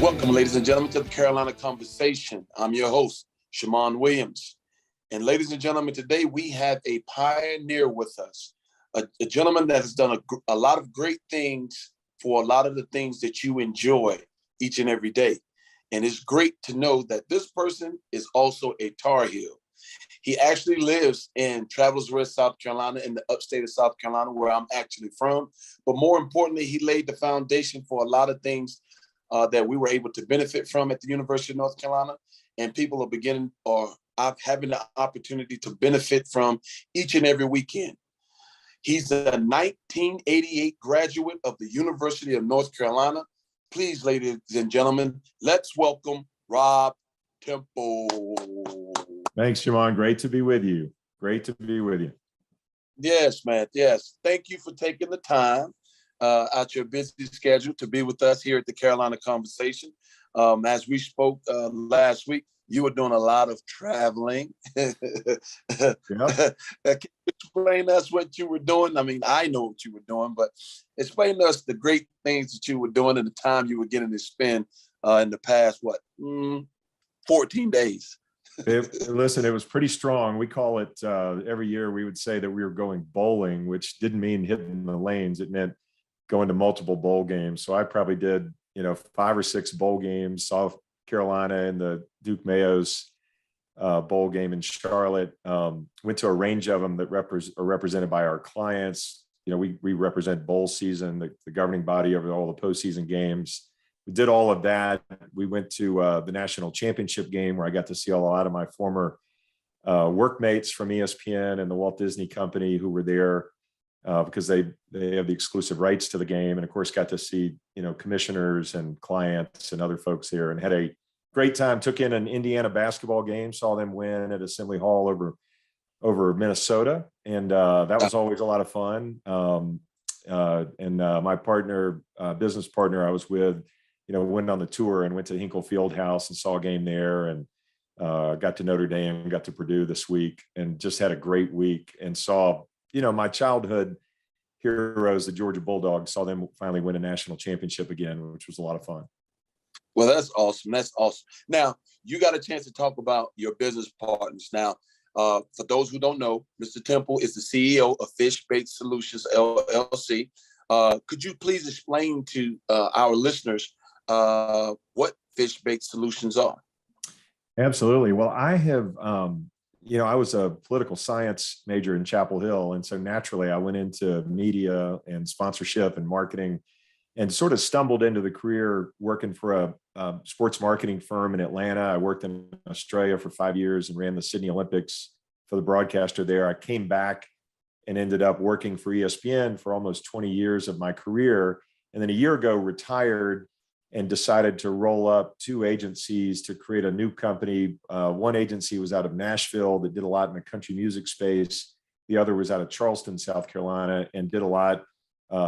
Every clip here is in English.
Welcome, ladies and gentlemen, to the Carolina Conversation. I'm your host, Shammond Williams. And ladies and gentlemen, today we have a pioneer with us, a gentleman that has done a lot of great things for a lot of the things that you enjoy each and every day. And it's great to know that this person is also a Tar Heel. He actually lives in Travelers Rest, South Carolina, in the upstate of South Carolina, where I'm actually from. But more importantly, he laid the foundation for a lot of things that we were able to benefit from at the University of North Carolina. And people are beginning or having the opportunity to benefit from each and every weekend. He's a 1988 graduate of the University of North Carolina. Please, ladies and gentlemen, let's welcome Rob Temple. Thanks, Shammond. Great to be with you. Great to be with you. Yes, man. Yes. Thank you for taking the time out your busy schedule to be with us here at the Carolina Conversation. As we spoke last week, you were doing a lot of traveling. Can you explain to us what you were doing? I mean, I know what you were doing, but explain to us the great things that you were doing and the time you were getting to spend in the past, 14 days. Listen, it was pretty strong. We call it every year we would say that we were going bowling, which didn't mean hitting the lanes. It meant going to multiple bowl games. So I probably did, 5 or 6 bowl games, South Carolina and the Duke Mayo's bowl game in Charlotte. Went to a range of them that are represented by our clients. We represent bowl season, the governing body over all the postseason games. We did all of that. We went to the national championship game where I got to see a lot of my former workmates from ESPN and the Walt Disney Company who were there because they have the exclusive rights to the game. And of course, got to see, commissioners and clients and other folks there and had a great time. Took in an Indiana basketball game, saw them win at Assembly Hall over Minnesota. And that was always a lot of fun. And my partner, business partner I was with, went on the tour and went to Hinkle Fieldhouse and saw a game there and got to Notre Dame, got to Purdue this week and just had a great week and saw, my childhood heroes, the Georgia Bulldogs, saw them finally win a national championship again, which was a lot of fun. Well, that's awesome. That's awesome. Now, you got a chance to talk about your business partners. Now, for those who don't know, Mr. Temple is the CEO of Fish Bait Solutions, LLC. Could you please explain to our listeners what Fish Bait Solutions are? Absolutely. Well, I have, I was a political science major in Chapel Hill. And so naturally I went into media and sponsorship and marketing and sort of stumbled into the career working for a sports marketing firm in Atlanta. I worked in Australia for 5 years and ran the Sydney Olympics for the broadcaster there. I came back and ended up working for ESPN for almost 20 years of my career. And then a year ago, retired and decided to roll up 2 agencies to create a new company. One agency was out of Nashville that did a lot in the country music space. The other was out of Charleston, South Carolina, and did a lot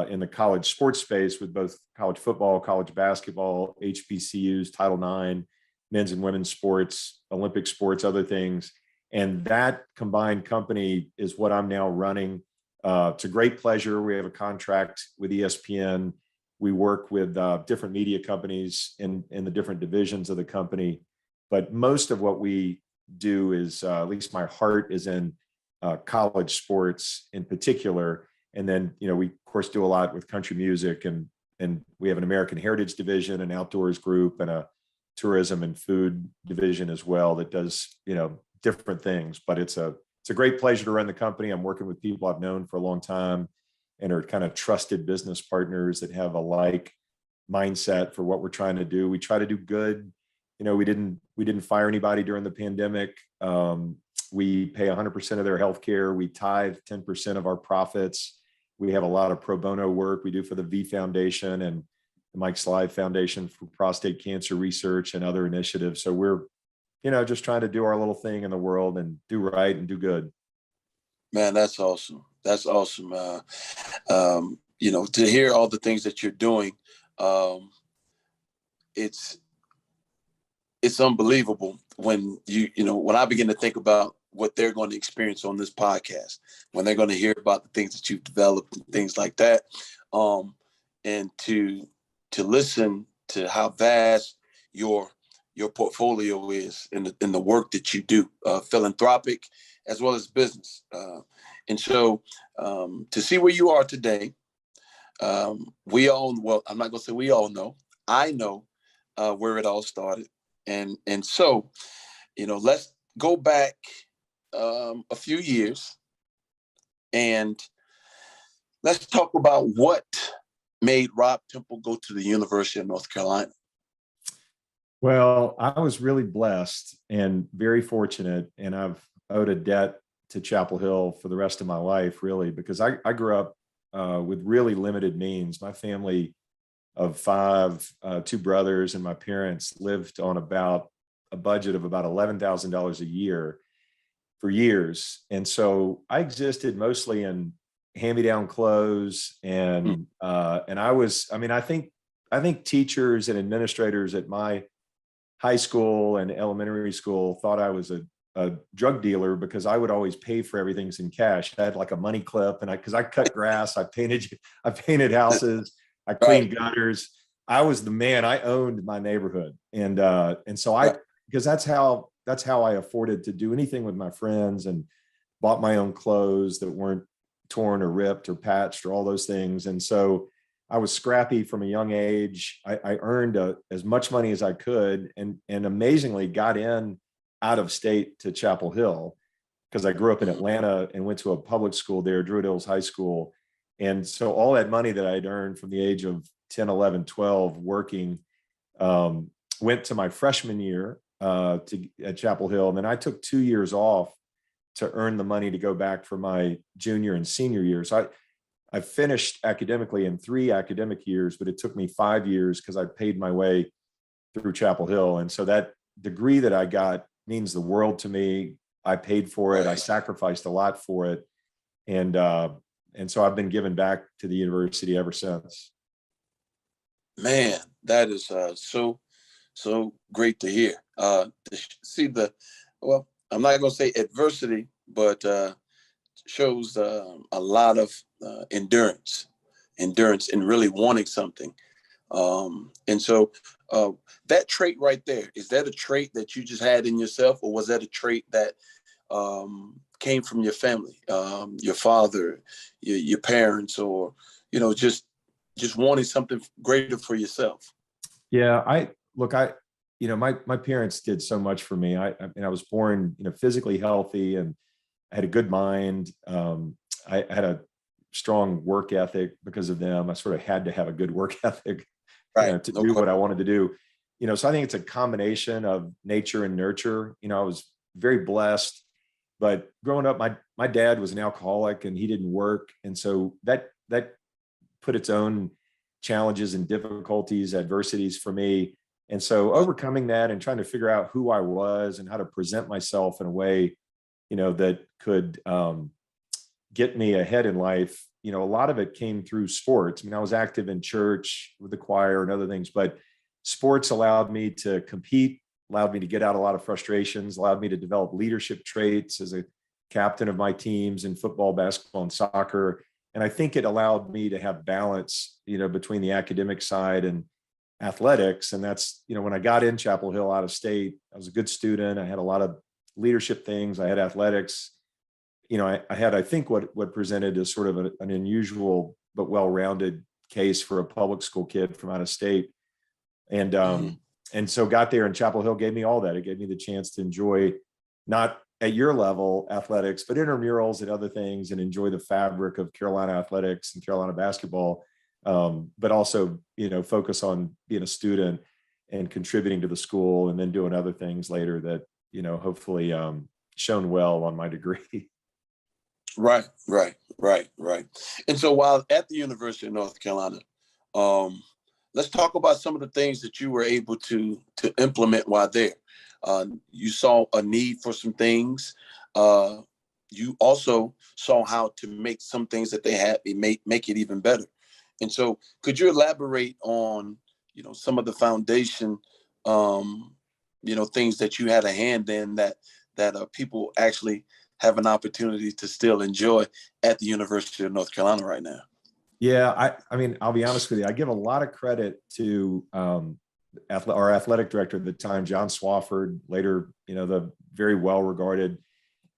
in the college sports space with both college football, college basketball, HBCUs, Title IX, men's and women's sports, Olympic sports, other things. And that combined company is what I'm now running. It's a great pleasure. We have a contract with ESPN. We work with different media companies in the different divisions of the company. But most of what we do is, at least my heart is in college sports in particular. And then, we of course do a lot with country music and we have an American Heritage division, an outdoors group, and a tourism and food division as well that does, different things. But it's a great pleasure to run the company. I'm working with people I've known for a long time and are kind of trusted business partners that have a like mindset for what we're trying to do. We try to do good. We didn't fire anybody during the pandemic. We pay 100% of their healthcare. We tithe 10% of our profits. We have a lot of pro bono work we do for the V Foundation and the Mike Slive Foundation for prostate cancer research and other initiatives. So we're, just trying to do our little thing in the world and do right and do good. Man, that's awesome. That's awesome. To hear all the things that you're doing, it's unbelievable when when I begin to think about what they're going to experience on this podcast, when they're going to hear about the things that you've developed and things like that, and to listen to how vast your portfolio is in the work that you do, philanthropic as well as business. And so to see where you are today, we all, well, I'm not going to say we all know, I know where it all started. And so, let's go back a few years and let's talk about what made Rob Temple go to the University of North Carolina. Well, I was really blessed and very fortunate, and I've owed a debt to Chapel Hill for the rest of my life, really, because I grew up with really limited means. My family of five, two brothers, and my parents lived on about a budget of about $11,000 a year for years. And so I existed mostly in hand-me-down clothes. And I think teachers and administrators at my high school and elementary school thought I was a drug dealer because I would always pay for everything in cash. I had like a money clip, and because I cut grass, I painted houses, I cleaned gutters. I was the man. I owned my neighborhood, and so because that's how I afforded to do anything with my friends, and bought my own clothes that weren't torn or ripped or patched or all those things. And so I was scrappy from a young age. I earned as much money as I could, and amazingly got in out of state to Chapel Hill because I grew up in Atlanta and went to a public school there, Druid Hills High School. And so all that money that I'd earned from the age of 10, 11, 12 working went to my freshman year at Chapel Hill. And then I took 2 years off to earn the money to go back for my junior and senior years. I finished academically in 3 academic years, but it took me 5 years because I paid my way through Chapel Hill. And so that degree that I got means the world to me. I paid for it. I sacrificed a lot for it. And so I've been giving back to the university ever since. Man, that is so great to hear. To see well, I'm not going to say adversity, but shows a lot of endurance in really wanting something. And so that trait right there, is that a trait that you just had in yourself, or was that a trait that came from your family, your father, your parents, or, just wanting something greater for yourself? Yeah, my parents did so much for me. I was born, physically healthy, and I had a good mind. I had a strong work ethic because of them. I sort of had to have a good work ethic to do what I wanted to do. So I think it's a combination of nature and nurture. I was very blessed, but growing up, my dad was an alcoholic and he didn't work. And so that put its own challenges and difficulties, adversities for me. And so overcoming that and trying to figure out who I was and how to present myself in a way, that could get me ahead in life. A lot of it came through sports. I was active in church with the choir and other things, but sports allowed me to compete, allowed me to get out a lot of frustrations, allowed me to develop leadership traits as a captain of my teams in football, basketball, and soccer. And I think it allowed me to have balance, between the academic side and athletics. And that's, when I got in Chapel Hill out of state, I was a good student. I had a lot of leadership things. I had athletics. I had, I think what presented as sort of an unusual but well-rounded case for a public school kid from out of state. And and so got there, and Chapel Hill gave me all that. It gave me the chance to enjoy, not at your level, athletics, but intramurals and other things, and enjoy the fabric of Carolina athletics and Carolina basketball. But also, focus on being a student and contributing to the school, and then doing other things later that, hopefully shone well on my degree. Right. And so while at the University of North Carolina, let's talk about some of the things that you were able to implement while there. You saw a need for some things. You also saw how to make some things that they had, make it even better. And so could you elaborate on, some of the foundation, things that you had a hand in that people actually have an opportunity to still enjoy at the University of North Carolina right now? Yeah, I'll be honest with you. I give a lot of credit to our athletic director at the time, John Swafford, later, the very well-regarded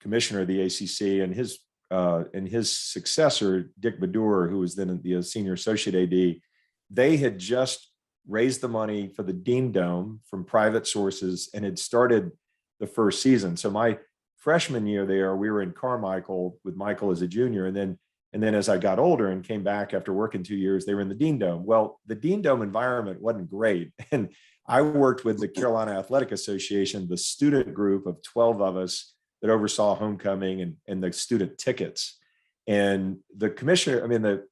commissioner of the ACC, and his successor, Dick Bedour, who was then the senior associate AD, they had just raised the money for the Dean Dome from private sources and had started the first season. So my freshman year there, we were in Carmichael with Michael as a junior. And then as I got older and came back after working 2 years, they were in the Dean Dome. Well, the Dean Dome environment wasn't great. And I worked with the Carolina Athletic Association, the student group of 12 of us that oversaw homecoming and the student tickets. And the commissioner,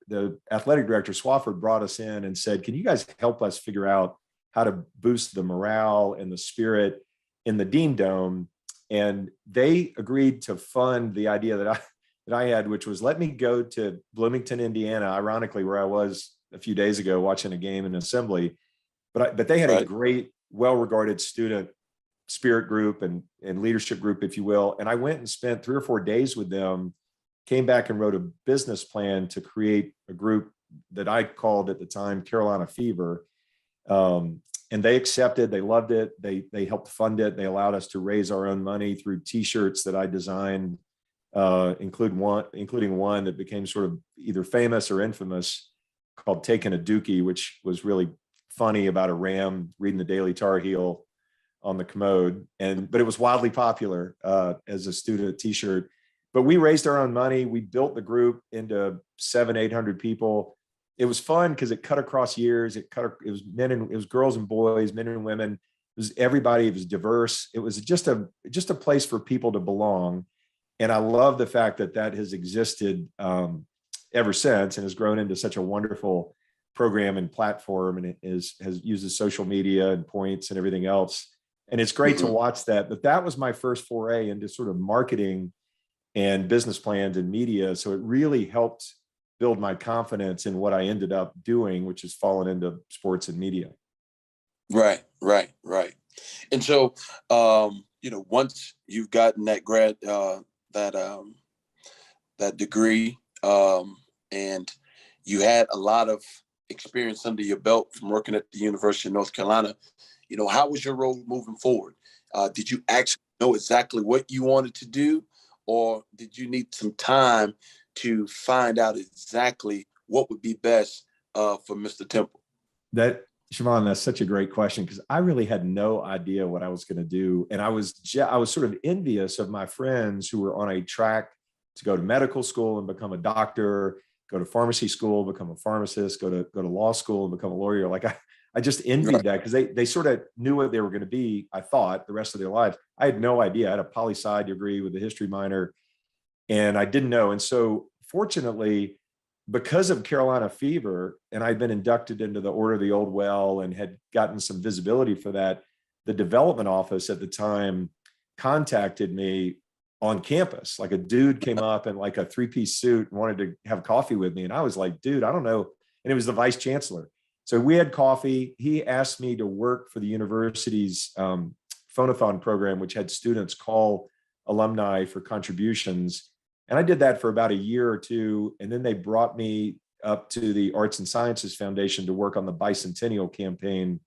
the athletic director, Swafford, brought us in and said, can you guys help us figure out how to boost the morale and the spirit in the Dean Dome? And they agreed to fund the idea that I had, which was, let me go to Bloomington, Indiana, ironically, where I was a few days ago watching a game in assembly. But they had a great, well-regarded student spirit group and leadership group, if you will. And I went and spent 3 or 4 days with them, came back and wrote a business plan to create a group that I called at the time Carolina Fever. And they accepted, they loved it. They helped fund it. They allowed us to raise our own money through t-shirts that I designed, including one that became sort of either famous or infamous, called Taking a Dookie, which was really funny, about a ram reading the Daily Tar Heel on the commode. But it was wildly popular as a student t-shirt. But we raised our own money. We built the group into 700-800 people. It was fun because it cut across years. It was girls and boys, men and women. It was everybody. It was diverse. It was just a place for people to belong. And I love the fact that has existed ever since and has grown into such a wonderful program and platform, and it has uses social media and points and everything else. And it's great to watch that. But that was my first foray into sort of marketing and business plans and media. So it really helped build my confidence in what I ended up doing, which is fallen into sports and media. Right. And so, once you've gotten that that degree, and you had a lot of experience under your belt from working at the University of North Carolina, how was your road moving forward? Did you actually know exactly what you wanted to do, or did you need some time to find out exactly what would be best for Mr. Temple? Shammond, that's such a great question, because I really had no idea what I was going to do. And I was sort of envious of my friends who were on a track to go to medical school and become a doctor, go to pharmacy school, become a pharmacist, go to law school and become a lawyer. Like I just envied that, because they sort of knew what they were going to be, I thought, the rest of their lives. I had no idea. I had a poli-sci degree with a history minor, and I didn't know. And so fortunately, because of Carolina Fever, and I'd been inducted into the Order of the Old Well and had gotten some visibility for that, the development office at the time contacted me on campus. Like, a dude came up in like a 3-piece suit and wanted to have coffee with me. And I was like, dude, I don't know. And it was the vice chancellor. So we had coffee. He asked me to work for the university's phonathon program, which had students call alumni for contributions. And I did that for about a year or two. And then they brought me up to the Arts and Sciences Foundation to work on the bicentennial campaign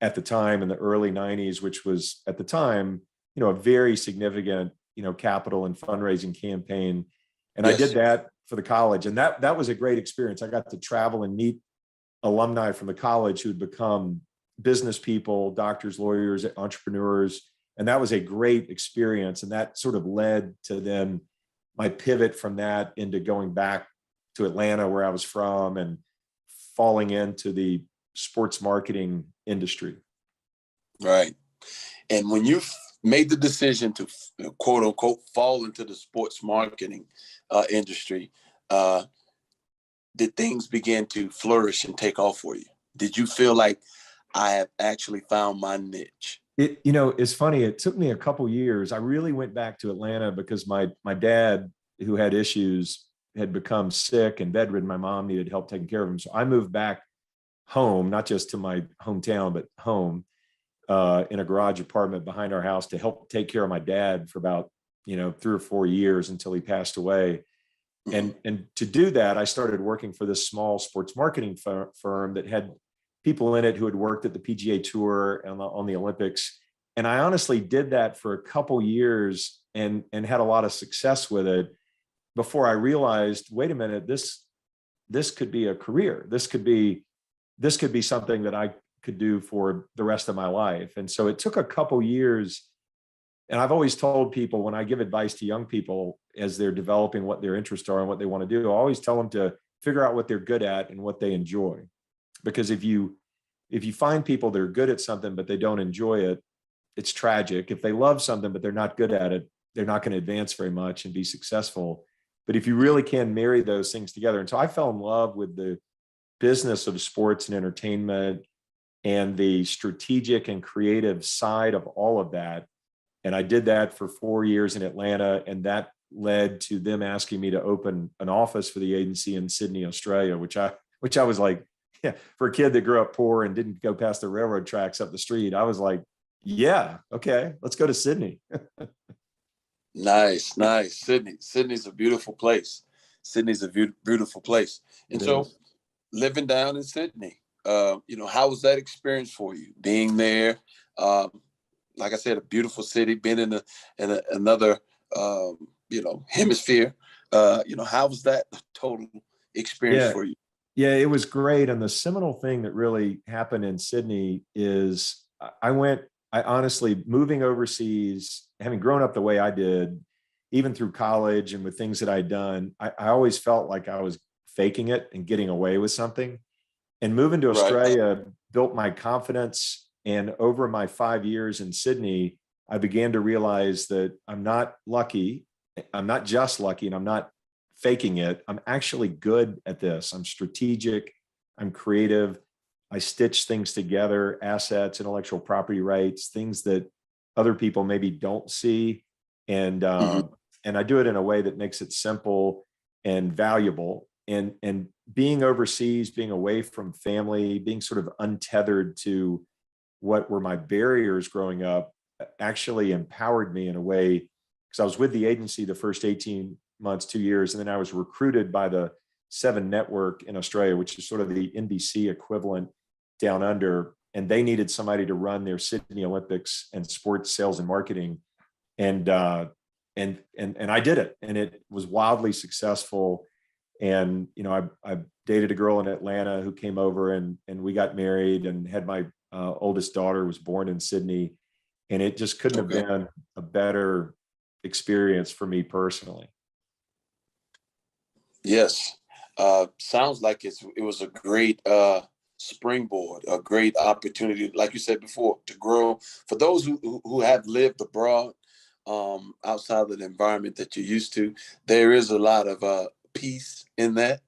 at the time in the early 90s, which was at the time, a very significant, capital and fundraising campaign. And yes. I did that for the college. And that was a great experience. I got to travel and meet alumni from the college who'd become business people, doctors, lawyers, entrepreneurs. And that was a great experience. And that sort of led to then my pivot from that into going back to Atlanta, where I was from, and falling into the sports marketing industry. Right. And when you made the decision to quote unquote fall into the sports marketing industry, did things begin to flourish and take off for you? Did you feel like I have actually found my niche? It's funny. It took me a couple years. I really went back to Atlanta because my dad, who had issues, had become sick and bedridden. My mom needed help taking care of him. So I moved back home, not just to my hometown, but home in a garage apartment behind our house to help take care of my dad for about, 3 or 4 years until he passed away. And to do that, I started working for this small sports marketing firm that had people in it who had worked at the PGA Tour and on the Olympics. And I honestly did that for a couple years and had a lot of success with it before I realized, wait a minute, this could be a career. This could be something that I could do for the rest of my life. And so it took a couple years. And I've always told people, when I give advice to young people as they're developing what their interests are and what they want to do, I always tell them to figure out what they're good at and what they enjoy. Because if you find people that are good at something but they don't enjoy it, it's tragic. If they love something but they're not good at it, they're not going to advance very much and be successful. But if you really can marry those things together. And so I fell in love with the business of sports and entertainment and the strategic and creative side of all of that. And I did that for 4 years in Atlanta. And that led to them asking me to open an office for the agency in Sydney, Australia, which I was like, yeah, for a kid that grew up poor and didn't go past the railroad tracks up the street, I was like, yeah, okay, let's go to Sydney. Nice. Sydney's a beautiful place. Sydney's a beautiful place. And so living down in Sydney, how was that experience for you? Being there, like I said, a beautiful city, being in another, hemisphere. How was that total experience for you? Yeah, it was great. And the seminal thing that really happened in Sydney is I honestly, moving overseas, having grown up the way I did, even through college and with things that I'd done, I always felt like I was faking it and getting away with something. And moving to Australia built my confidence. And over my 5 years in Sydney, I began to realize that I'm not lucky. I'm not just lucky, and I'm not faking it. I'm actually good at this. I'm strategic. I'm creative. I stitch things together, assets, intellectual property rights, things that other people maybe don't see. And I do it in a way that makes it simple and valuable. And being overseas, being away from family, being sort of untethered to what were my barriers growing up actually empowered me in a way, because I was with the agency the first 18 months, 2 years, and then I was recruited by the Seven Network in Australia, which is sort of the NBC equivalent down under, and they needed somebody to run their Sydney Olympics and sports sales and marketing, and I did it, and it was wildly successful. And I dated a girl in Atlanta who came over, and we got married, and had my oldest daughter was born in Sydney, and it just couldn't have been a better experience for me personally. Yes. Sounds like it was a great springboard, a great opportunity, like you said before, to grow. For those who have lived abroad, outside of the environment that you're used to, there is a lot of peace in that.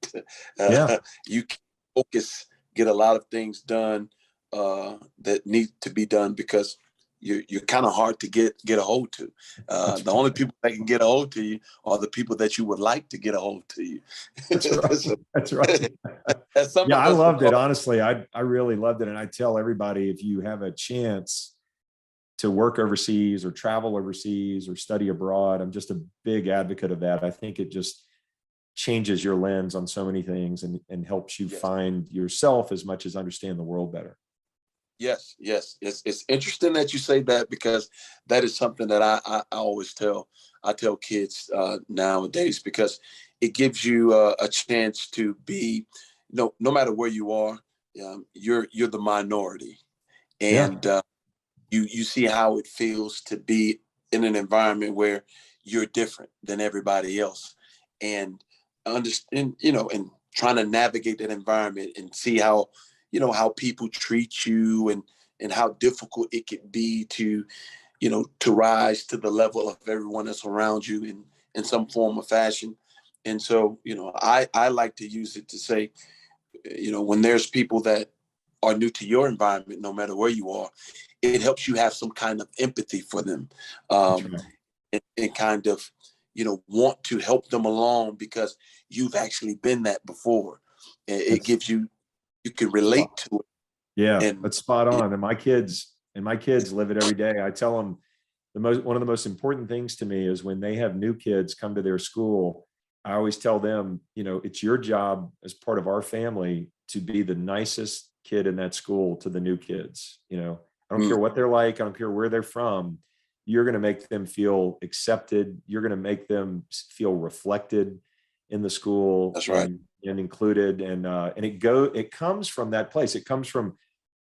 You can focus, get a lot of things done that need to be done, because you're kind of hard to get a hold to. The only people that can get a hold to you are the people that you would like to get a hold to you. That's right. That's right. Yeah, I loved it. Honestly, I really loved it. And I tell everybody, if you have a chance to work overseas or travel overseas or study abroad, I'm just a big advocate of that. I think it just changes your lens on so many things and helps you find yourself as much as understand the world better. Yes. It's interesting that you say that, because that is something that I always tell kids nowadays, because it gives you a chance to be, no matter where you are, you're the minority, and you see how it feels to be in an environment where you're different than everybody else, and understand, and trying to navigate that environment and see how people treat you, and how difficult it can be to rise to the level of everyone that's around you in some form or fashion. And so, I like to use it to say, when there's people that are new to your environment, no matter where you are, it helps you have some kind of empathy for them, and kind of, want to help them along, because you've actually been that before. It gives you can relate to it. Yeah, that's spot on. And my kids live it every day. I tell them one of the most important things to me is when they have new kids come to their school, I always tell them, it's your job as part of our family to be the nicest, kid in that school to the new kids. I don't care what they're like. I don't care where they're from. You're going to make them feel accepted. You're going to make them feel reflected in the school. That's right. And included. And it comes from that place. It comes from,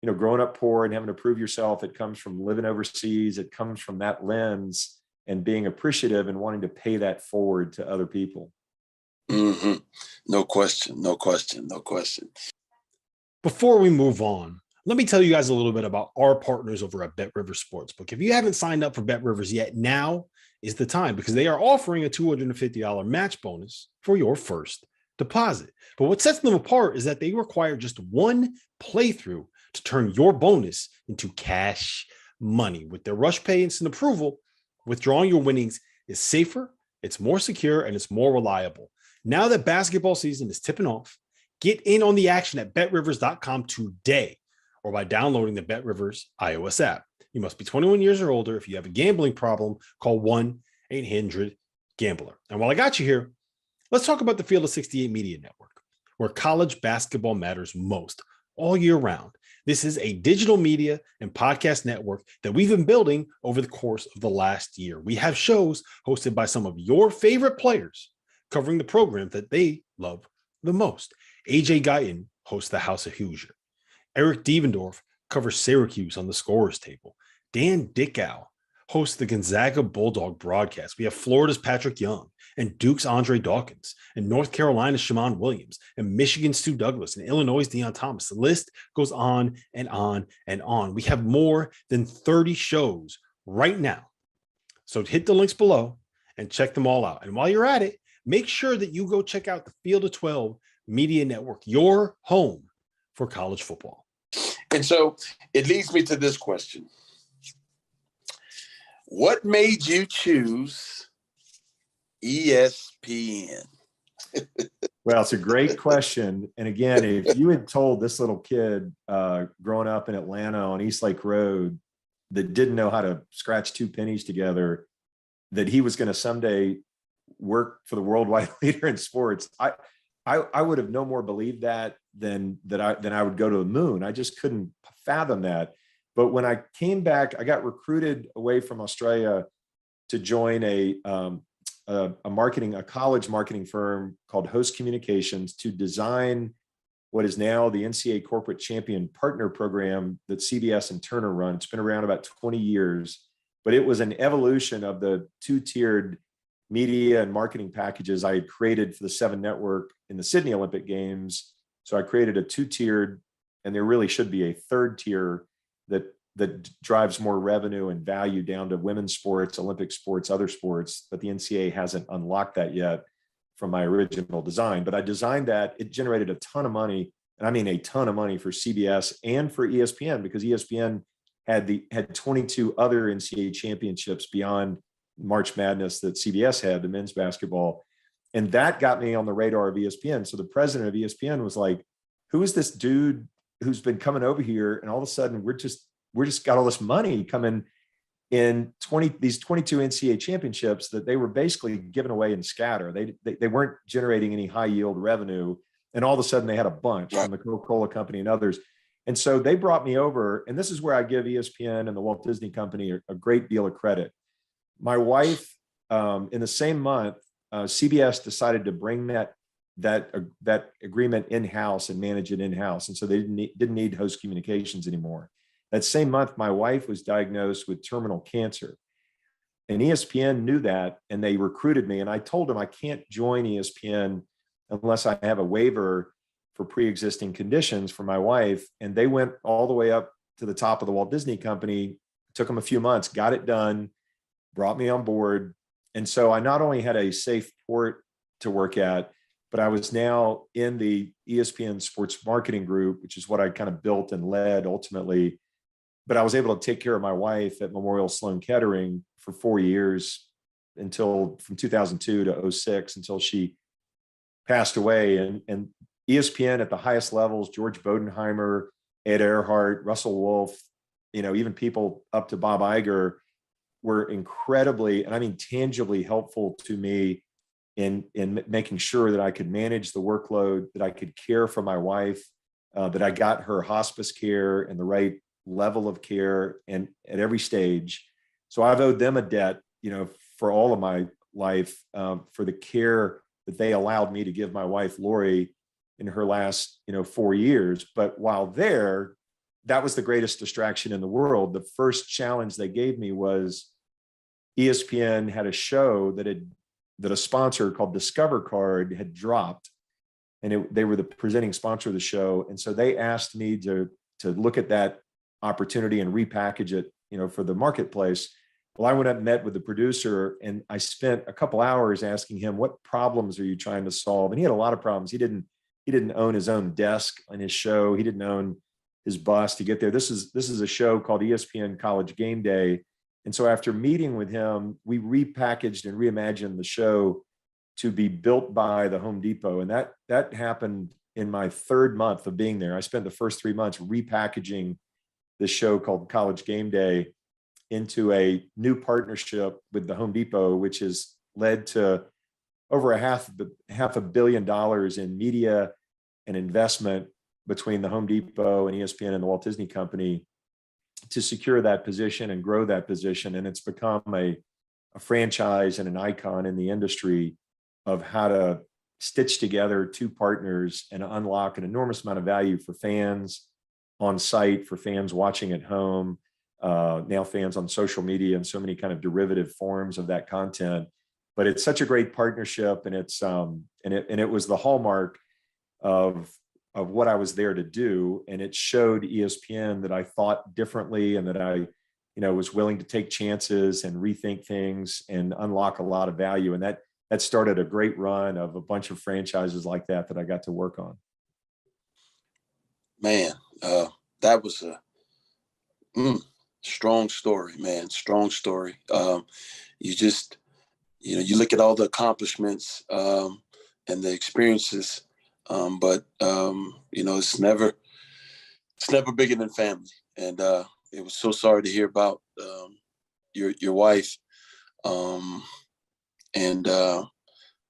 growing up poor and having to prove yourself. It comes from living overseas. It comes from that lens and being appreciative and wanting to pay that forward to other people. Mm-hmm. No question. No question. No question. Before we move on, let me tell you guys a little bit about our partners over at BetRivers Sportsbook. If you haven't signed up for BetRivers yet, now is the time, because they are offering a $250 match bonus for your first deposit. But what sets them apart is that they require just one playthrough to turn your bonus into cash money. With their Rush Pay instant approval, withdrawing your winnings is safer, it's more secure, and it's more reliable. Now that basketball season is tipping off, get in on the action at betrivers.com today, or by downloading the BetRivers iOS app. You must be 21 years or older. If you have a gambling problem, call 1-800-GAMBLER. And while I got you here, let's talk about the Field of 68 Media Network, where college basketball matters most all year round. This is a digital media and podcast network that we've been building over the course of the last year. We have shows hosted by some of your favorite players covering the program that they love the most. AJ Guyton hosts the House of Hoosier. Eric Devendorf covers Syracuse on the Scorer's Table. Dan Dickow hosts the Gonzaga Bulldog broadcast. We have Florida's Patrick Young and Duke's Andre Dawkins and North Carolina's Shammond Williams and Michigan's Stu Douglas and Illinois' Deion Thomas. The list goes on and on and on. We have more than 30 shows right now. So hit the links below and check them all out. And while you're at it, make sure that you go check out the Field of 12 Media Network, your home for college football. And so it leads me to this question. What made you choose ESPN? Well, it's a great question. And again, if you had told this little kid growing up in Atlanta on East Lake Road that didn't know how to scratch two pennies together, that he was going to someday work for the worldwide leader in sports, I would have no more believed that than I would go to the moon. I just couldn't fathom that. But when I came back, I got recruited away from Australia to join a college marketing firm called Host Communications to design what is now the NCAA Corporate Champion Partner Program that CBS and Turner run. It's been around about 20 years, but it was an evolution of the two-tiered media and marketing packages I had created for the 7 Network in the Sydney Olympic Games. So I created a two-tiered, and there really should be a third tier that drives more revenue and value down to women's sports, Olympic sports, other sports, but the NCAA hasn't unlocked that yet from my original design. But I designed that. It generated a ton of money, and I mean a ton of money for CBS and for ESPN, because ESPN had 22 other NCAA championships beyond March Madness that CBS had, the men's basketball. And that got me on the radar of ESPN. So the president of ESPN was like, who is this dude who's been coming over here? And all of a sudden we're just got all this money coming in these 22 NCAA championships that they were basically giving away in scatter. They weren't generating any high yield revenue. And all of a sudden they had a bunch from the Coca-Cola company and others. And so they brought me over, and this is where I give ESPN and the Walt Disney Company a great deal of credit. My wife, in the same month, CBS decided to bring that agreement in-house and manage it in-house. And so they didn't need Host Communications anymore. That same month, my wife was diagnosed with terminal cancer. And ESPN knew that, and they recruited me. And I told them I can't join ESPN unless I have a waiver for pre-existing conditions for my wife. And they went all the way up to the top of the Walt Disney Company. It took them a few months, got it done, brought me on board. And so I not only had a safe port to work at, but I was now in the ESPN sports marketing group, which is what I kind of built and led ultimately. But I was able to take care of my wife at Memorial Sloan Kettering for 4 years from 2002 to 2006 until she passed away. And ESPN at the highest levels, George Bodenheimer, Ed Earhart, Russell Wolf, even people up to Bob Iger were incredibly, and I mean tangibly helpful to me in making sure that I could manage the workload, that I could care for my wife that I got her hospice care and the right level of care and at every stage. So I've owed them a debt, for all of my life, for the care that they allowed me to give my wife, Lori, in her last, 4 years. But while there, that was the greatest distraction in the world. The first challenge they gave me was ESPN had a show that a sponsor called Discover Card had dropped, and they were the presenting sponsor of the show. And so they asked me to look at that opportunity and repackage it, for the marketplace. Well, I went up and met with the producer, and I spent a couple hours asking him, what problems are you trying to solve? And he had a lot of problems. He didn't own his own desk on his show. He didn't own his bus to get there. This is a show called ESPN College Gameday. And so after meeting with him, we repackaged and reimagined the show to be built by the Home Depot. And that happened in my third month of being there. I spent the first 3 months repackaging this show called College Gameday into a new partnership with the Home Depot, which has led to over $500 million in media and investment between the Home Depot and ESPN and the Walt Disney Company to secure that position and grow that position. And it's become a franchise and an icon in the industry of how to stitch together two partners and unlock an enormous amount of value for fans on site, for fans watching at home, now fans on social media, and so many kind of derivative forms of that content. But it's such a great partnership, and it's it was the hallmark of what I was there to do. And it showed ESPN that I thought differently, and that I, was willing to take chances and rethink things and unlock a lot of value. And that started a great run of a bunch of franchises like that I got to work on. Man, that was a strong story, man. Strong story. You just, you look at all the accomplishments and the experiences, but it's never bigger than family. And it was so sorry to hear about your wife.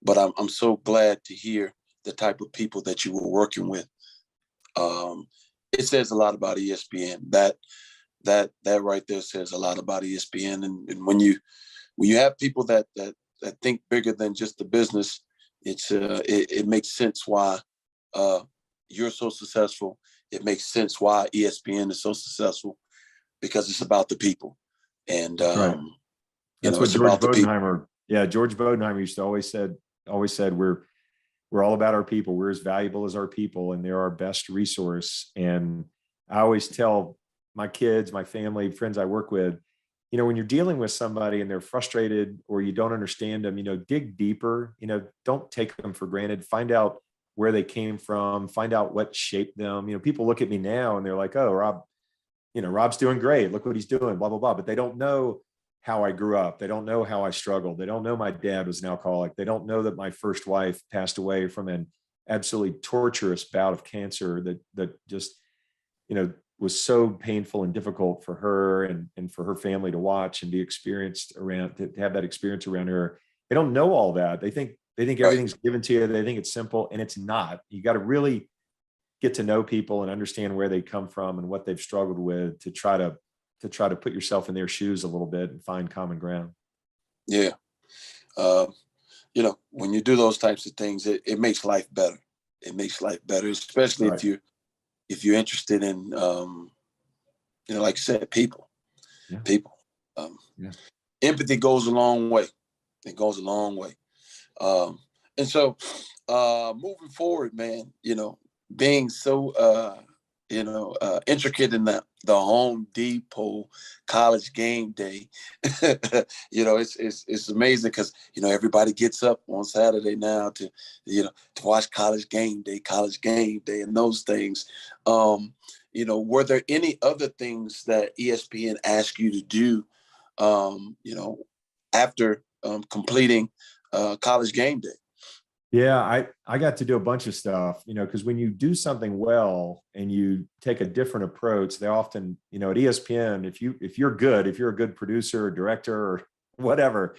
But I'm so glad to hear the type of people that you were working with. It says a lot about ESPN. That right there says a lot about ESPN. And when you have people that think bigger than just the business, it makes sense why you're so successful. It makes sense why ESPN is so successful, because it's about the people. And right. That's what George Bodenheimer. Yeah, George Bodenheimer used to always said we're all about our people. We're as valuable as our people, and they're our best resource. And I always tell my kids, my family, friends I work with, when you're dealing with somebody and they're frustrated or you don't understand them, dig deeper, don't take them for granted. Find out where they came from, find out what shaped them. People look at me now and they're like, oh, Rob's doing great. Look what he's doing, blah, blah, blah. But they don't know how I grew up. They don't know how I struggled. They don't know my dad was an alcoholic. They don't know that my first wife passed away from an absolutely torturous bout of cancer that just, was so painful and difficult for her and for her family to watch and be experienced around, to have that experience around her. They don't know all that. They think everything's given to you. They think it's simple, and it's not. You got to really get to know people and understand where they come from and what they've struggled with to try to put yourself in their shoes a little bit and find common ground. Yeah. When you do those types of things, it makes life better. It makes life better, especially right. if you're interested in, like I said, people. Empathy goes a long way. It goes a long way. And so moving forward, man, being so, intricate in the Home Depot College Gameday, it's amazing because, everybody gets up on Saturday now to watch College Gameday and those things. Were there any other things that ESPN asked you to do, after completing College Gameday? Yeah, I got to do a bunch of stuff, because when you do something well and you take a different approach, they often, at ESPN, if you're a good producer or director or whatever,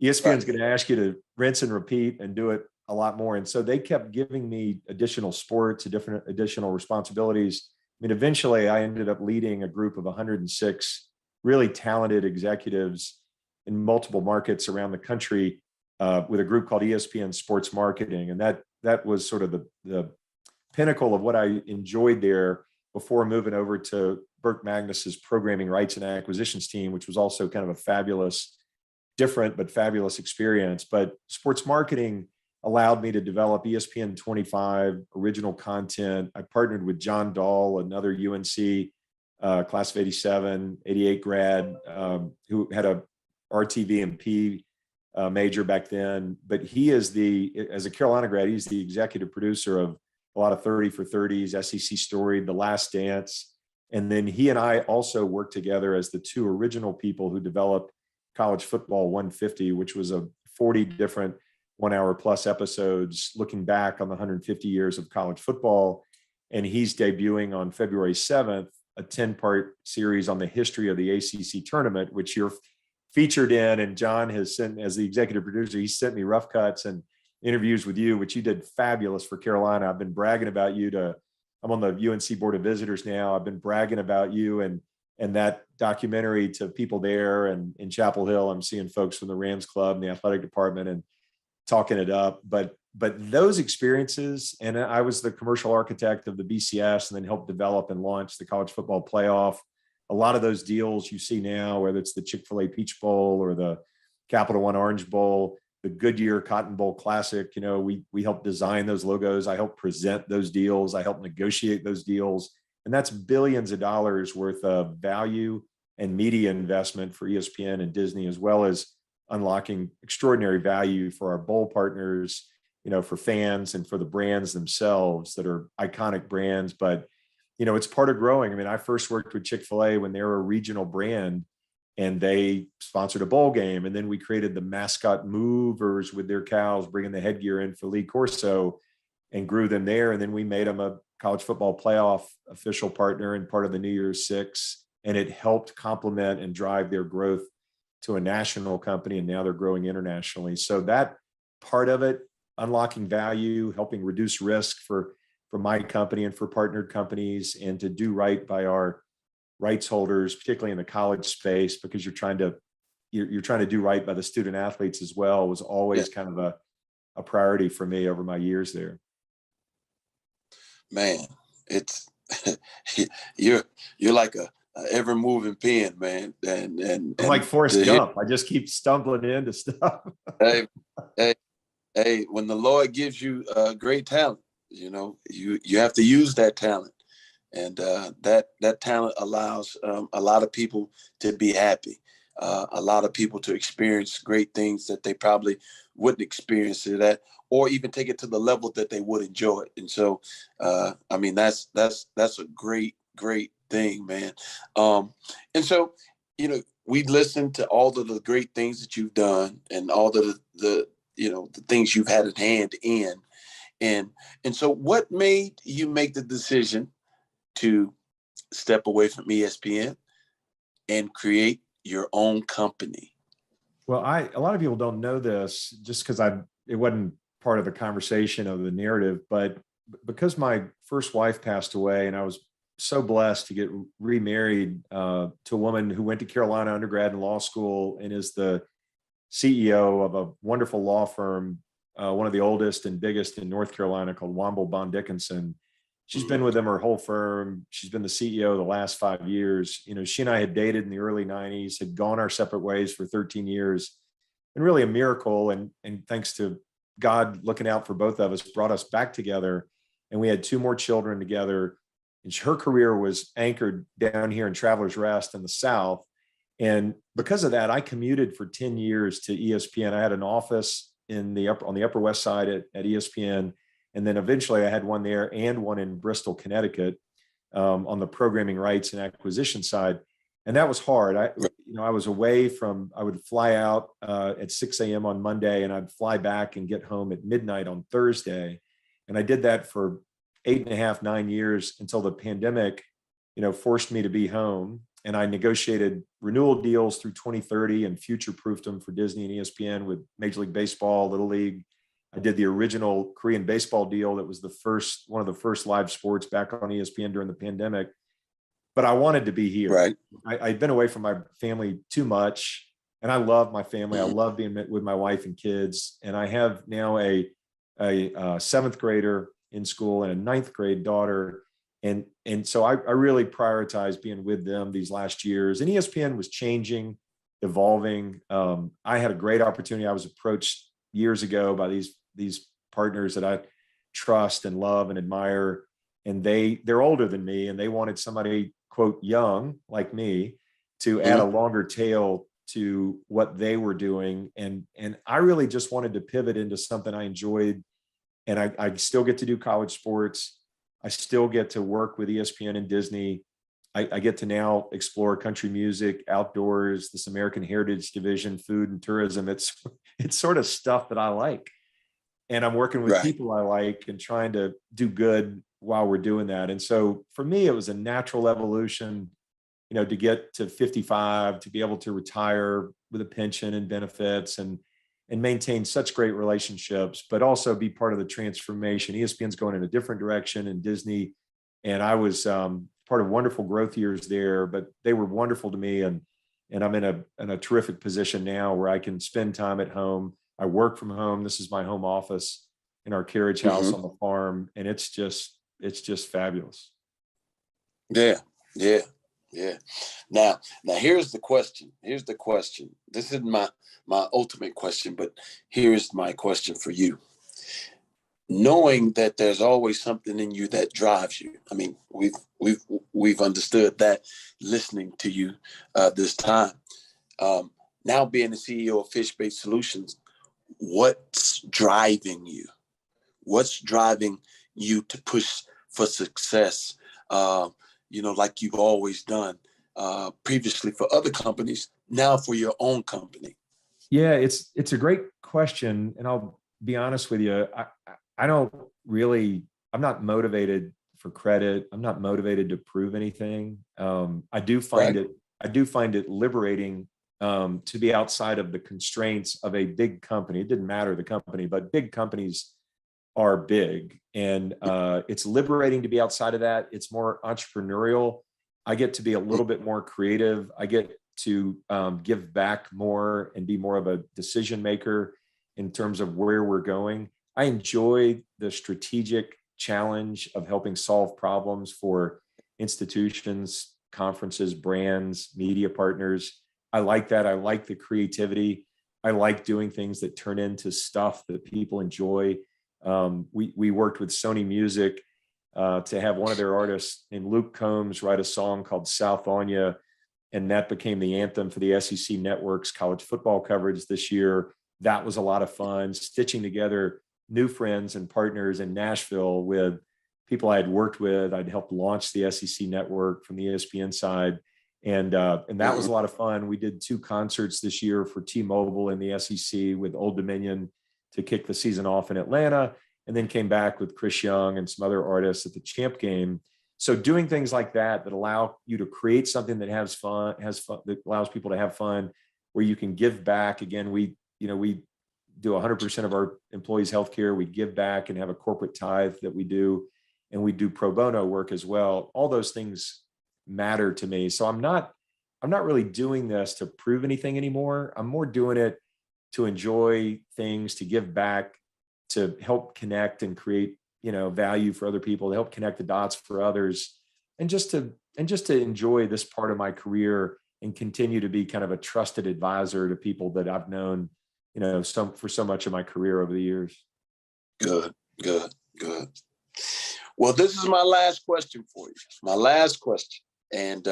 ESPN is going to ask you to rinse and repeat and do it a lot more. And so they kept giving me additional sports, additional responsibilities. I mean, eventually I ended up leading a group of 106 really talented executives in multiple markets around the country with a group called ESPN Sports Marketing. And that was sort of the pinnacle of what I enjoyed there before moving over to Burke Magnus's programming rights and acquisitions team, which was also kind of a fabulous, different but fabulous experience. But sports marketing allowed me to develop ESPN 25 original content. I partnered with John Dahl, another UNC class of 87, 88 grad, who had a RTVMP major back then. But he is as a Carolina grad, he's the executive producer of a lot of 30 for 30s, SEC Story, The Last Dance. And then he and I also worked together as the two original people who developed College Football 150, which was a 40 different 1 hour plus episodes looking back on the 150 years of college football. And he's debuting on February 7th, a 10-part series on the history of the ACC tournament, which you're featured in. And John has sent, as the executive producer, he sent me rough cuts and interviews with you, which you did fabulous for Carolina. I've been bragging about you I'm on the UNC Board of Visitors now. I've been bragging about you and that documentary to people there, and in Chapel Hill, I'm seeing folks from the Rams Club and the athletic department and talking it up. But those experiences, and I was the commercial architect of the BCS and then helped develop and launch the college football playoff. A lot of those deals you see now, whether it's the Chick-fil-A Peach Bowl or the Capital One Orange Bowl, the Goodyear Cotton Bowl Classic, we helped design those logos. I helped present those deals. I helped negotiate those deals. And that's billions of dollars worth of value and media investment for ESPN and Disney, as well as unlocking extraordinary value for our bowl partners, for fans and for the brands themselves that are iconic brands. But, it's part of growing. I mean, I first worked with Chick-fil-A when they were a regional brand and they sponsored a bowl game. And then we created the mascot movers with their cows, bringing the headgear in for Lee Corso, and grew them there. And then we made them a college football playoff official partner and part of the New Year's Six. And it helped complement and drive their growth to a national company. And now they're growing internationally. So that part of it, unlocking value, helping reduce risk for my company and for partnered companies, and to do right by our rights holders, particularly in the college space, because you're trying to do right by the student athletes as well, was always kind of a priority for me over my years there. Man, it's you're like a ever moving pen, man. And I'm like Forrest Gump. I just keep stumbling into stuff. hey, when the Lord gives you great talent, you have to use that talent. And that talent allows a lot of people to be happy, a lot of people to experience great things that they probably wouldn't experience it at, or even take it to the level that they would enjoy it. And so, I mean, that's a great thing, man. And so, we listened to all of the great things that you've done and all the things you've had at hand in. And so what made you make the decision to step away from ESPN and create your own company? Well, a lot of people don't know this just because it wasn't part of the conversation of the narrative, but because my first wife passed away and I was so blessed to get remarried to a woman who went to Carolina undergrad and law school and is the CEO of a wonderful law firm, one of the oldest and biggest in North Carolina, called Womble Bond Dickinson. She's been with them her whole firm. She's been the CEO the last 5 years. She and I had dated in the early 90s, had gone our separate ways for 13 years, and really a miracle. And thanks to God looking out for both of us, brought us back together. And we had 2 more children together. And her career was anchored down here in Travelers Rest in the South. And because of that, I commuted for 10 years to ESPN. I had an office on the Upper West Side at ESPN. And then eventually I had one there and one in Bristol, Connecticut, on the programming rights and acquisition side. And that was hard. I was away I would fly out at 6 a.m. on Monday, and I'd fly back and get home at midnight on Thursday. And I did that for 8.5, 9 years until the pandemic, forced me to be home. And I negotiated renewal deals through 2030 and future-proofed them for Disney and ESPN with Major League Baseball, Little League. I did the original Korean baseball deal that was one of the first live sports back on ESPN during the pandemic. But I wanted to be here. Right. I'd been away from my family too much, and I love my family. I love being with my wife and kids. And I have now a seventh grader in school and a ninth grade daughter. And so I really prioritize being with them these last years. And ESPN was changing, evolving. I had a great opportunity. I was approached years ago by these partners that I trust and love and admire. And they're older than me, and they wanted somebody, quote, young like me to add a longer tail to what they were doing. And I really just wanted to pivot into something I enjoyed. And I still get to do college sports. I still get to work with ESPN and Disney. I get to now explore country music, outdoors, this American Heritage Division, food and tourism. It's sort of stuff that I like. And I'm working with people I like and trying to do good while we're doing that. And so for me, it was a natural evolution, to get to 55, to be able to retire with a pension and benefits and maintain such great relationships, but also be part of the transformation. ESPN's going in a different direction, and Disney. And I was part of wonderful growth years there, but they were wonderful to me. And I'm in a terrific position now where I can spend time at home. I work from home. This is my home office in our carriage house on the farm. And it's just fabulous. Yeah. Now here's the question. This is my ultimate question, but here's my question for you. Knowing that there's always something in you that drives you. I mean, we've understood that listening to you this time. Now being the CEO of Fish-Based Solutions, what's driving you? What's driving you to push for success? Like you've always done previously for other companies, now for your own company. Yeah, it's a great question. And I'll be honest with you. I'm not motivated for credit. I'm not motivated to prove anything. I do find it liberating to be outside of the constraints of a big company. It didn't matter the company, but big companies are big, and it's liberating to be outside of that. It's more entrepreneurial. I get to be a little bit more creative. I get to give back more and be more of a decision maker in terms of where we're going. I enjoy the strategic challenge of helping solve problems for institutions, conferences, brands, media partners. I like that. I like the creativity. I like doing things that turn into stuff that people enjoy. We worked with Sony Music to have one of their artists named Luke Combs write a song called South on Ya, and that became the anthem for the SEC Network's college football coverage this year. That was a lot of fun, stitching together new friends and partners in Nashville with people I had worked with. I'd helped launch the SEC Network from the ESPN side. And that was a lot of fun. We did 2 concerts this year for T-Mobile in the SEC with Old Dominion to kick the season off in Atlanta, and then came back with Chris Young and some other artists at the Champ Game. So doing things like that allow you to create something that has fun, that allows people to have fun, where you can give back. Again, we do 100% of our employees' healthcare. We give back and have a corporate tithe that we do, and we do pro bono work as well. All those things matter to me. So I'm not really doing this to prove anything anymore. I'm more doing it to enjoy things, to give back, to help connect and create, value for other people, to help connect the dots for others, and just to enjoy this part of my career and continue to be kind of a trusted advisor to people that I've known, for so much of my career over the years. Good. Well, this is my last question for you. My last question. And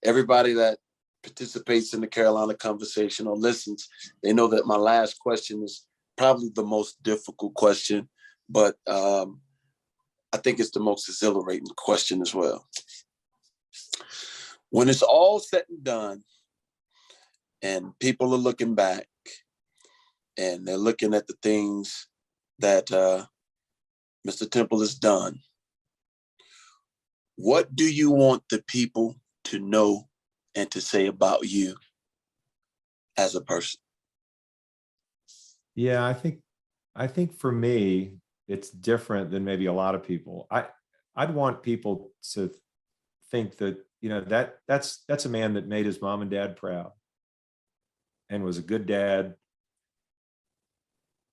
everybody that participates in the Carolina conversation or listens, they know that my last question is probably the most difficult question, but I think it's the most exhilarating question as well. When it's all said and done and people are looking back and they're looking at the things that Mr. Temple has done, what do you want the people to know and to say about you as a person? Yeah, I think I think for me, it's different than maybe a lot of people. I'd want people to think that, that's a man that made his mom and dad proud and was a good dad,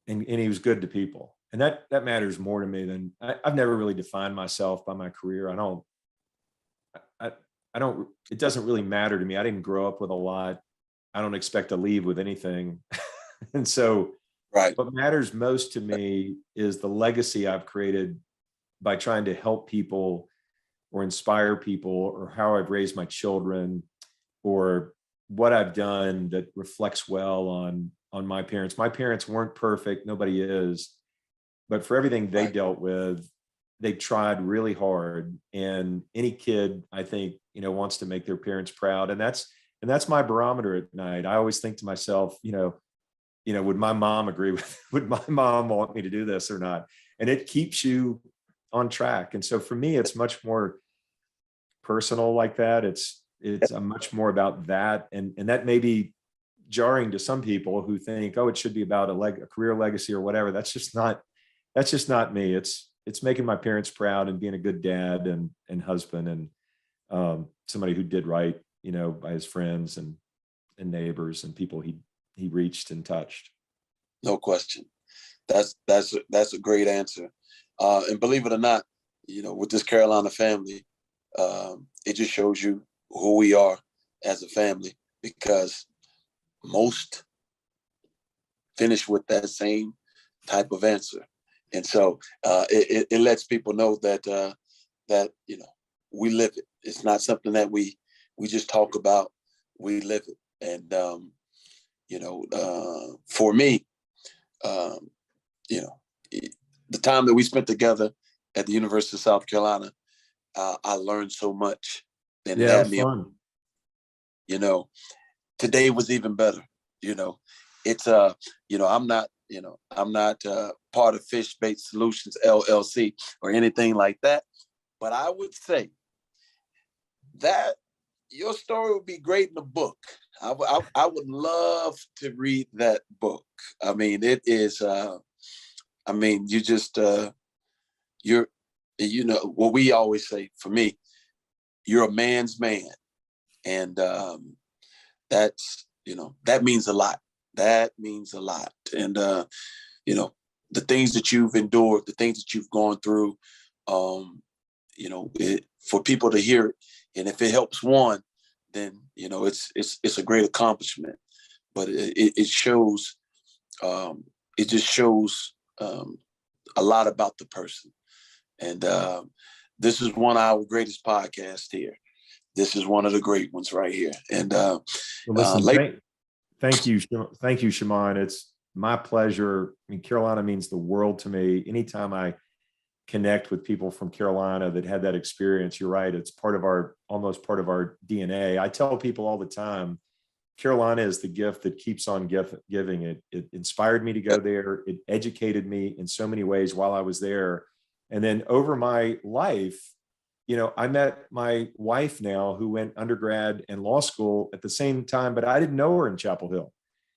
and he was good to people. And that matters more to me than I've never really defined myself by my career. I don't, it doesn't really matter to me. I didn't grow up with a lot. I don't expect to leave with anything. And so Right. what matters most to me is the legacy I've created by trying to help people or inspire people, or how I've raised my children, or what I've done that reflects well on my parents. My parents weren't perfect. Nobody is. But for everything they dealt with, they tried really hard. And any kid, I think, wants to make their parents proud. And that's my barometer at night. I always think to myself, would my mom agree with, would my mom want me to do this or not? And it keeps you on track. And so for me, it's much more personal like that. It's much more about that. And that may be jarring to some people who think, oh, it should be about a career legacy or whatever. That's just not me. It's making my parents proud and being a good dad and husband, and somebody who did right, by his friends and neighbors and people he reached and touched. No question. That's a great answer. And believe it or not, with this Carolina family, it just shows you who we are as a family, because most finish with that same type of answer. And so it lets people know that we live it. It's not something that we just talk about. We live it. And for me, the time that we spent together at the University of South Carolina, I learned so much. And yeah, it was fun. Today was even better. It's I'm not part of Fish Bait Solutions LLC or anything like that, but I would say that your story would be great in a book. I would love to read that book. I mean, it is. You just you're what we always say. For me, you're a man's man, and that's that means a lot. That means a lot. And the things that you've endured, the things that you've gone through, for people to hear it, and if it helps one, then it's a great accomplishment. But it shows, it just shows a lot about the person. And this is one of our greatest podcasts here. This is one of the great ones right here. And listen, thank you, Shammond. It's my pleasure. I mean, Carolina means the world to me. Anytime I connect with people from Carolina that had that experience, you're right. It's almost part of our DNA. I tell people all the time, Carolina is the gift that keeps on giving. It inspired me to go there. It educated me in so many ways while I was there. And then over my life, I met my wife now, who went undergrad and law school at the same time, but I didn't know her in Chapel Hill.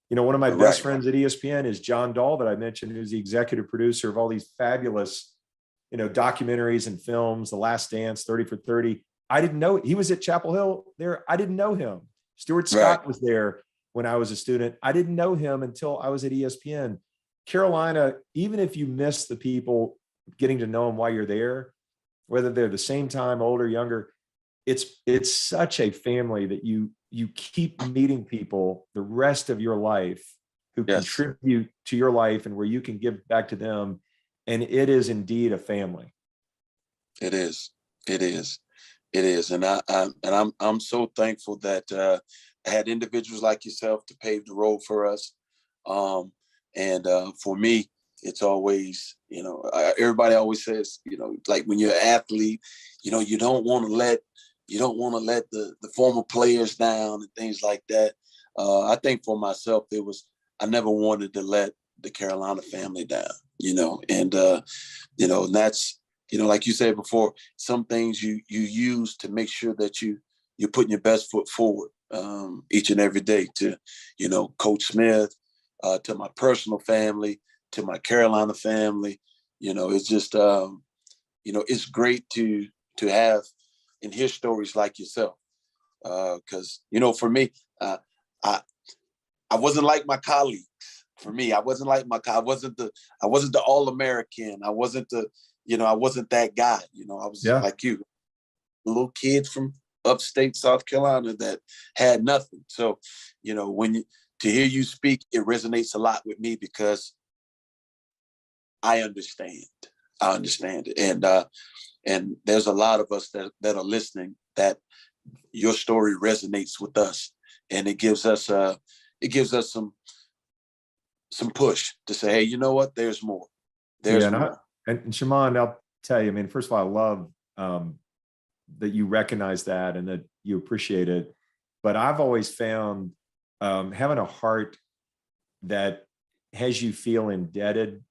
One of my best friends at ESPN is John Dahl, that I mentioned, who's the executive producer of all these fabulous, documentaries and films, The Last Dance, 30 for 30. I didn't know he was at Chapel Hill there. I didn't know him. Stuart Scott was there when I was a student. I didn't know him until I was at ESPN. Carolina, even if you miss the people getting to know them while you're there, whether they're the same time, older, younger, it's such a family that you keep meeting people the rest of your life who contribute to your life and where you can give back to them. And it is indeed a family. It is. And I'm so thankful that I had individuals like yourself to pave the road for us. For me, it's always, everybody always says, like when you're an athlete, you don't want to let the former players down and things like that. I think for myself, I never wanted to let the Carolina family down, and that's, like you said before, some things you use to make sure that you're putting your best foot forward each and every day, to, Coach Smith, to my personal family, to my Carolina family. It's just, it's great to have and hear stories like yourself. Because, for me, I wasn't like my colleagues. For me, I wasn't the All-American. I wasn't that guy. I was like you, a little kid from upstate South Carolina that had nothing. So, to hear you speak, it resonates a lot with me because I understand it. And there's a lot of us that are listening that your story resonates with us, and it gives us some push to say, hey, you know what? There's more. There's more. And Shammond, I'll tell you, I mean, first of all, I love that you recognize that and that you appreciate it. But I've always found having a heart that has you feel indebted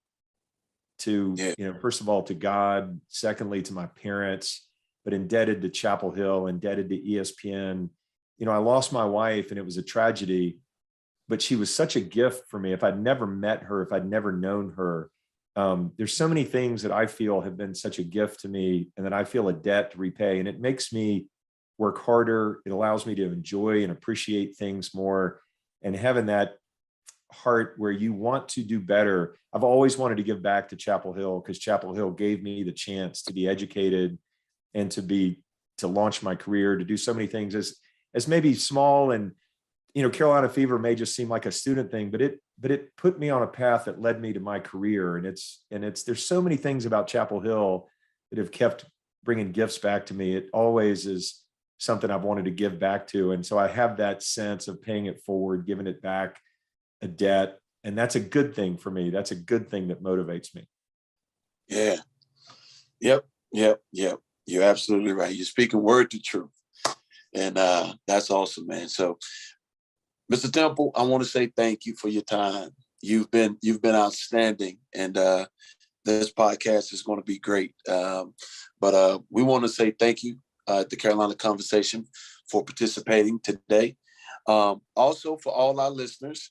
to, first of all, to God, secondly, to my parents, but indebted to Chapel Hill, indebted to ESPN. I lost my wife and it was a tragedy, but she was such a gift for me. If I'd never met her, if I'd never known her, there's so many things that I feel have been such a gift to me and that I feel a debt to repay. And it makes me work harder. It allows me to enjoy and appreciate things more. And having that heart where you want to do better. I've always wanted to give back to Chapel Hill because Chapel Hill gave me the chance to be educated and to launch my career, to do so many things as maybe small. And, Carolina Fever may just seem like a student thing, but it put me on a path that led me to my career. And there's so many things about Chapel Hill that have kept bringing gifts back to me. It always is something I've wanted to give back to. And so I have that sense of paying it forward, giving it back, a debt. And that's a good thing for me. That's a good thing that motivates me. Yeah. Yep. You're absolutely right. You're speaking word to truth. And that's awesome, man. So, Mr. Temple, I want to say thank you for your time. You've been outstanding. And this podcast is going to be great. But we want to say thank you at the Carolina Conversation for participating today. Also, for all our listeners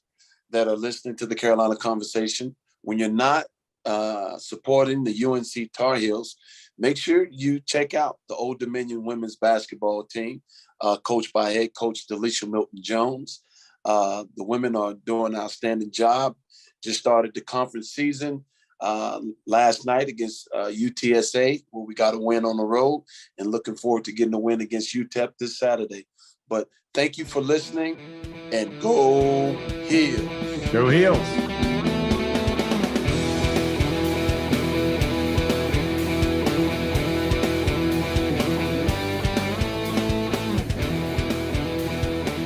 that are listening to the Carolina Conversation, when you're not supporting the UNC Tar Heels, make sure you check out the Old Dominion women's basketball team, coached by head coach Delisha Milton-Jones. The women are doing an outstanding job. Just started the conference season last night against UTSA, where we got a win on the road, and looking forward to getting a win against UTEP this Saturday. But thank you for listening, and go Heels. Go Heels.